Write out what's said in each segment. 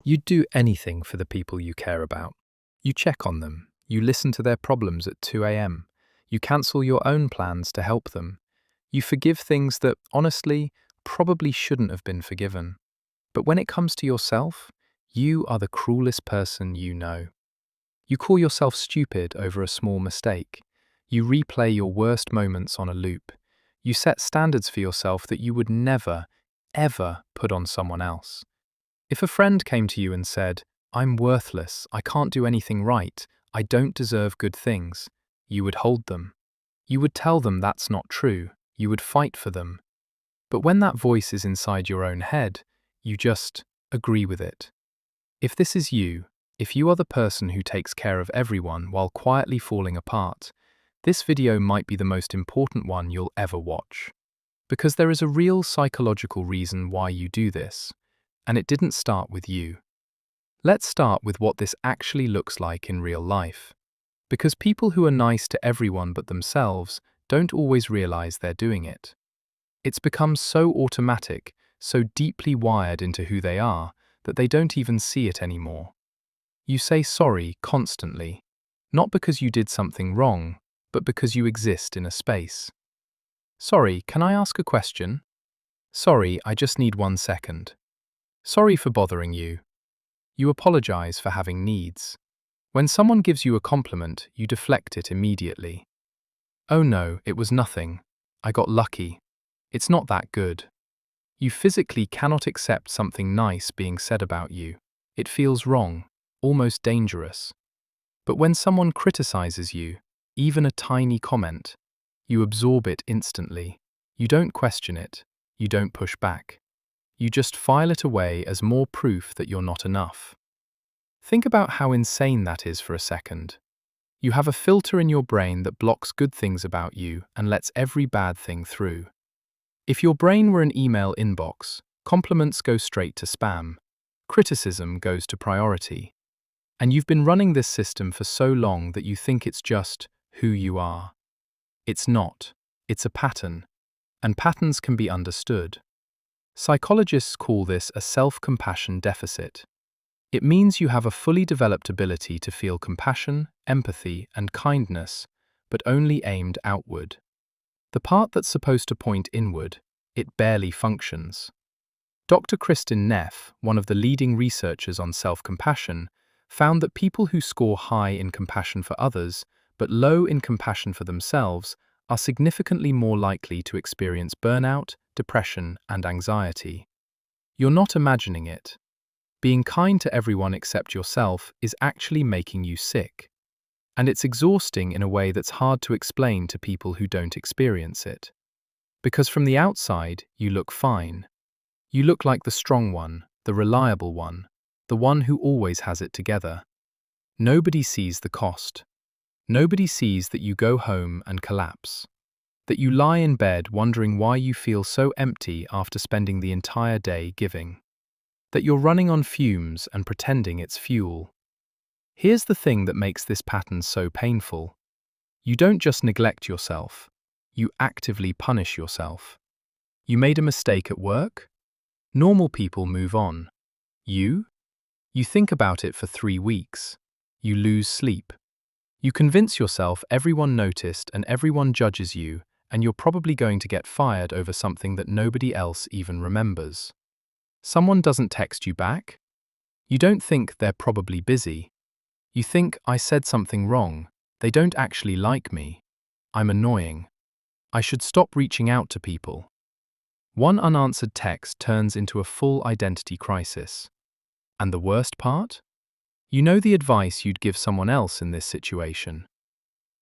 You'd do anything for the people you care about. You check on them. You listen to their problems at 2 a.m. You cancel your own plans to help them. You forgive things that, honestly, probably shouldn't have been forgiven. But when it comes to yourself, you are the cruelest person you know. You call yourself stupid over a small mistake. You replay your worst moments on a loop. You set standards for yourself that you would never, ever put on someone else. If a friend came to you and said, "I'm worthless, I can't do anything right, I don't deserve good things," you would hold them. You would tell them that's not true. You would fight for them. But when that voice is inside your own head, you just agree with it. If this is you, if you are the person who takes care of everyone while quietly falling apart, this video might be the most important one you'll ever watch. Because there is a real psychological reason why you do this, and it didn't start with you. Let's start with what this actually looks like in real life. Because people who are nice to everyone but themselves don't always realize they're doing it. It's become so automatic, so deeply wired into who they are, that they don't even see it anymore. You say sorry constantly, not because you did something wrong, but because you exist in a space. "Sorry, can I ask a question?" "Sorry, I just need 1 second." "Sorry for bothering you." You apologize for having needs. When someone gives you a compliment, you deflect it immediately. "Oh no, it was nothing. I got lucky. It's not that good." You physically cannot accept something nice being said about you. It feels wrong, almost dangerous. But when someone criticizes you, even a tiny comment, you absorb it instantly. You don't question it. You don't push back. You just file it away as more proof that you're not enough. Think about how insane that is for a second. You have a filter in your brain that blocks good things about you and lets every bad thing through. If your brain were an email inbox, compliments go straight to spam. Criticism goes to priority. And you've been running this system for so long that you think it's just who you are. It's not. It's a pattern. And patterns can be understood. Psychologists call this a self-compassion deficit. It means you have a fully developed ability to feel compassion, empathy, and kindness, but only aimed outward. The part that's supposed to point inward, it barely functions. Dr. Kristin Neff, one of the leading researchers on self-compassion, found that people who score high in compassion for others, but low in compassion for themselves, are significantly more likely to experience burnout, depression, and anxiety. You're not imagining it. Being kind to everyone except yourself is actually making you sick. And it's exhausting in a way that's hard to explain to people who don't experience it. Because from the outside, you look fine. You look like the strong one, the reliable one, the one who always has it together. Nobody sees the cost. Nobody sees that you go home and collapse. That you lie in bed wondering why you feel so empty after spending the entire day giving. That you're running on fumes and pretending it's fuel. Here's the thing that makes this pattern so painful. You don't just neglect yourself. You actively punish yourself. You made a mistake at work? Normal people move on. You? You think about it for 3 weeks. You lose sleep. You convince yourself everyone noticed and everyone judges you, and you're probably going to get fired over something that nobody else even remembers. Someone doesn't text you back? You don't think they're probably busy. You think, I said something wrong. They don't actually like me. I'm annoying. I should stop reaching out to people. One unanswered text turns into a full identity crisis. And the worst part? You know the advice you'd give someone else in this situation.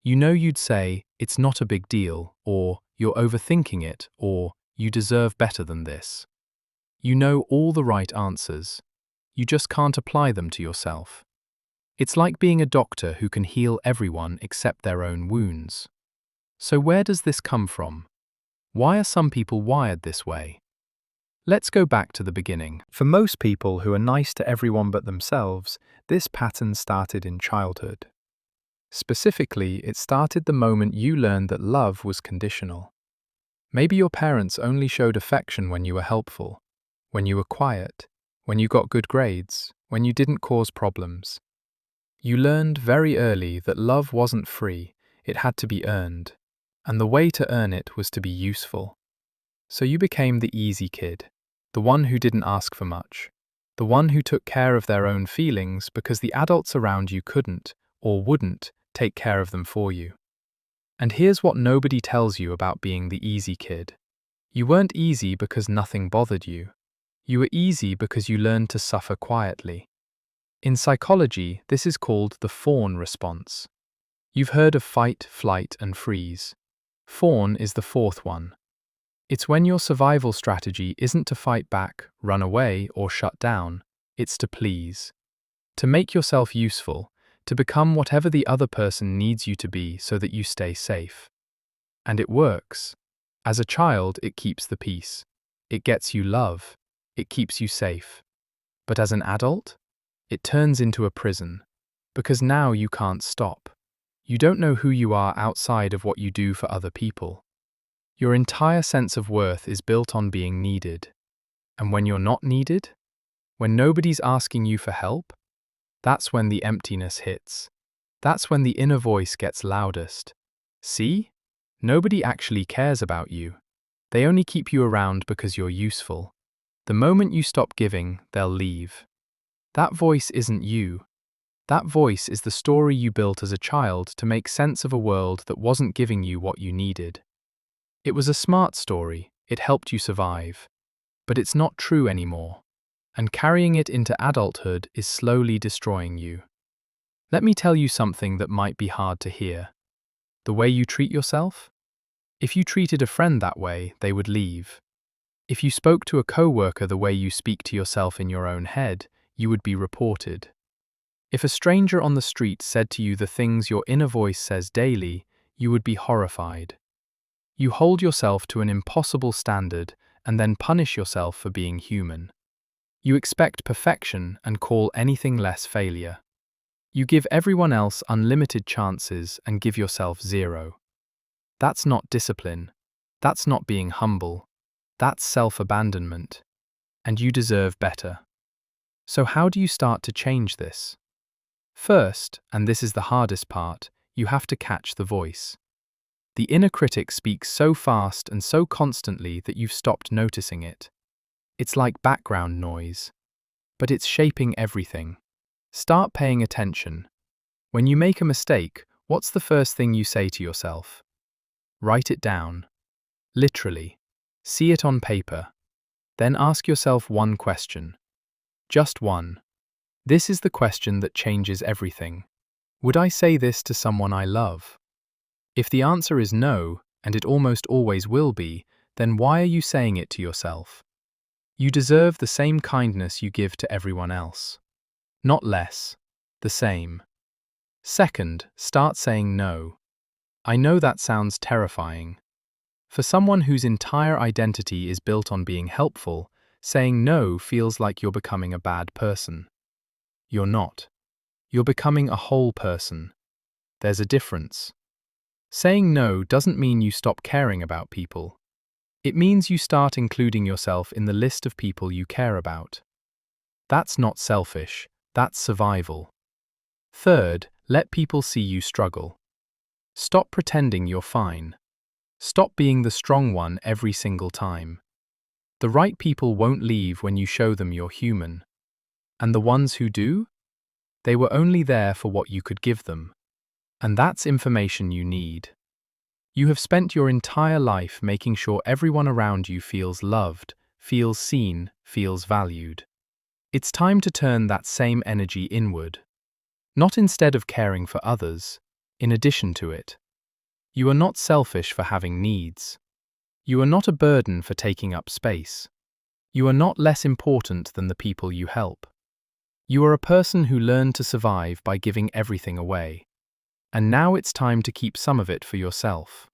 You know you'd say, "It's not a big deal," or "You're overthinking it," or "You deserve better than this." You know all the right answers. You just can't apply them to yourself. It's like being a doctor who can heal everyone except their own wounds. So where does this come from? Why are some people wired this way? Let's go back to the beginning. For most people who are nice to everyone but themselves, this pattern started in childhood. Specifically, it started the moment you learned that love was conditional. Maybe your parents only showed affection when you were helpful, when you were quiet, when you got good grades, when you didn't cause problems. You learned very early that love wasn't free, it had to be earned, and the way to earn it was to be useful. So you became the easy kid, the one who didn't ask for much, the one who took care of their own feelings because the adults around you couldn't, or wouldn't, take care of them for you. And here's what nobody tells you about being the easy kid. You weren't easy because nothing bothered you. You were easy because you learned to suffer quietly. In psychology, this is called the fawn response. You've heard of fight, flight, and freeze. Fawn is the fourth one. It's when your survival strategy isn't to fight back, run away, or shut down, it's to please. To make yourself useful, to become whatever the other person needs you to be so that you stay safe. And it works. As a child, it keeps the peace. It gets you love. It keeps you safe. But as an adult, it turns into a prison. Because now you can't stop. You don't know who you are outside of what you do for other people. Your entire sense of worth is built on being needed. And when you're not needed, when nobody's asking you for help, that's when the emptiness hits. That's when the inner voice gets loudest. See? Nobody actually cares about you. They only keep you around because you're useful. The moment you stop giving, they'll leave. That voice isn't you. That voice is the story you built as a child to make sense of a world that wasn't giving you what you needed. It was a smart story, it helped you survive. But it's not true anymore. And carrying it into adulthood is slowly destroying you. Let me tell you something that might be hard to hear. The way you treat yourself? If you treated a friend that way, they would leave. If you spoke to a coworker the way you speak to yourself in your own head, you would be reported. If a stranger on the street said to you the things your inner voice says daily, you would be horrified. You hold yourself to an impossible standard and then punish yourself for being human. You expect perfection and call anything less failure. You give everyone else unlimited chances and give yourself zero. That's not discipline. That's not being humble. That's self-abandonment. And you deserve better. So how do you start to change this? First, and this is the hardest part, you have to catch the voice. The inner critic speaks so fast and so constantly that you've stopped noticing it. It's like background noise. But it's shaping everything. Start paying attention. When you make a mistake, what's the first thing you say to yourself? Write it down. Literally. See it on paper. Then ask yourself one question. Just one. This is the question that changes everything. Would I say this to someone I love? If the answer is no, and it almost always will be, then why are you saying it to yourself? You deserve the same kindness you give to everyone else. Not less. The same. Second, start saying no. I know that sounds terrifying. For someone whose entire identity is built on being helpful, saying no feels like you're becoming a bad person. You're not. You're becoming a whole person. There's a difference. Saying no doesn't mean you stop caring about people. It means you start including yourself in the list of people you care about. That's not selfish, that's survival. Third, let people see you struggle. Stop pretending you're fine. Stop being the strong one every single time. The right people won't leave when you show them you're human. And the ones who do? They were only there for what you could give them. And that's information you need. You have spent your entire life making sure everyone around you feels loved, feels seen, feels valued. It's time to turn that same energy inward. Not instead of caring for others, in addition to it. You are not selfish for having needs. You are not a burden for taking up space. You are not less important than the people you help. You are a person who learned to survive by giving everything away. And now it's time to keep some of it for yourself.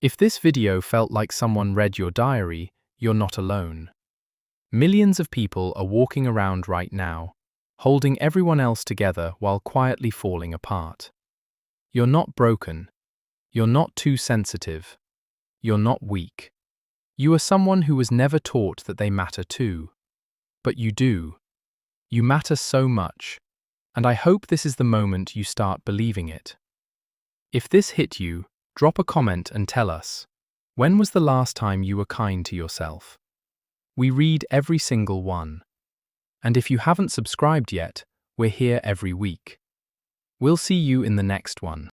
If this video felt like someone read your diary, you're not alone. Millions of people are walking around right now, holding everyone else together while quietly falling apart. You're not broken. You're not too sensitive. You're not weak. You are someone who was never taught that they matter too. but you do. You matter so much, and I hope this is the moment you start believing it. If this hit you, drop a comment and tell us, when was the last time you were kind to yourself? We read every single one. And if you haven't subscribed yet, we're here every week. We'll see you in the next one.